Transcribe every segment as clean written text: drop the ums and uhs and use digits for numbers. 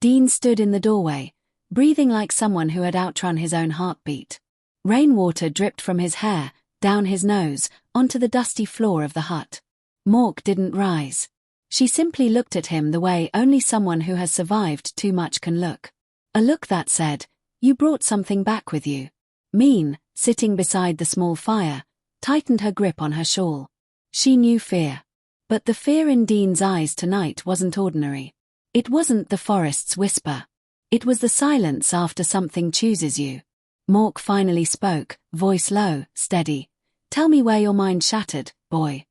Dean stood in the doorway, breathing like someone who had outrun his own heartbeat. Rainwater dripped from his hair, down his nose, onto the dusty floor of the hut. Mork didn't rise. She simply looked at him the way only someone who has survived too much can look. A look that said, "You brought something back with you." Mean, sitting beside the small fire, tightened her grip on her shawl. She knew fear. But the fear in Dean's eyes tonight wasn't ordinary. It wasn't the forest's whisper. It was the silence after something chooses you. Mork finally spoke, voice low, steady. "Tell me where your mind shattered, boy."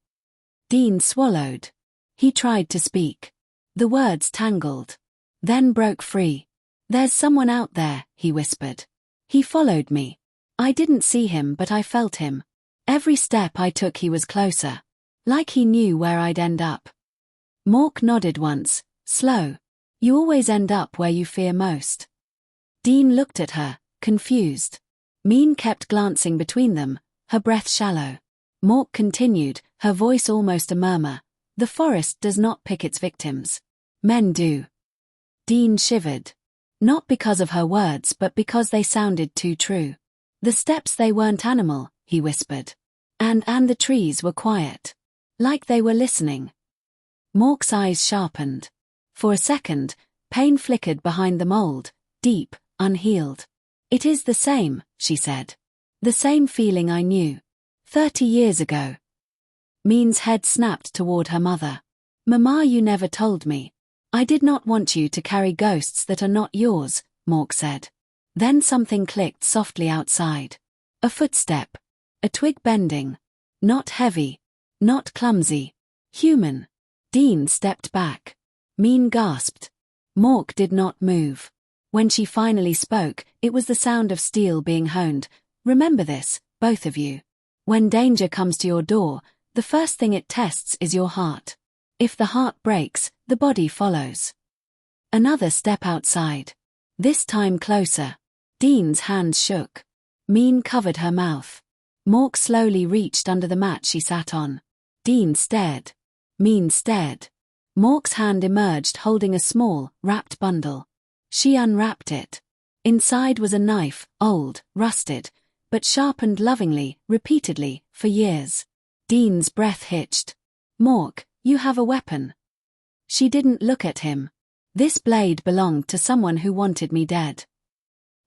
Dean swallowed. He tried to speak. The words tangled. Then broke free. "There's someone out there," he whispered. "He followed me. I didn't see him but I felt him. Every step I took he was closer. Like he knew where I'd end up." Mork nodded once, slow. "You always end up where you fear most." Dean looked at her, confused. Mean kept glancing between them, her breath shallow. Mork continued, her voice almost a murmur. "The forest does not pick its victims. Men do." Dean shivered. Not because of her words but because they sounded too true. "The steps they weren't animal," he whispered. And the trees were quiet. Like they were listening. Mork's eyes sharpened. For a second, pain flickered behind the mold, deep, unhealed. "It is the same," she said. "The same feeling I knew 30 years ago." Mean's head snapped toward her mother. "Mama, you never told me. I did not want you to carry ghosts that are not yours," Mork said. Then something clicked softly outside. A footstep. A twig bending. Not heavy. Not clumsy. Human. Dean stepped back. Mean gasped. Mork did not move. When she finally spoke, it was the sound of steel being honed. "Remember this, both of you. When danger comes to your door, the first thing it tests is your heart. If the heart breaks, the body follows." Another step outside. This time closer. Dean's hands shook. Mean covered her mouth. Mork slowly reached under the mat she sat on. Dean stared. Mean stared. Mork's hand emerged holding a small, wrapped bundle. She unwrapped it. Inside was a knife, old, rusted, but sharpened lovingly, repeatedly, for years. Dean's breath hitched. "Mork, you have a weapon." She didn't look at him. "This blade belonged to someone who wanted me dead."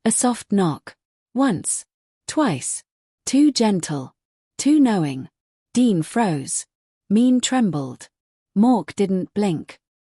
A soft knock. Once. Twice. Too gentle. Too knowing. Dean froze. Mean trembled. Mork didn't blink.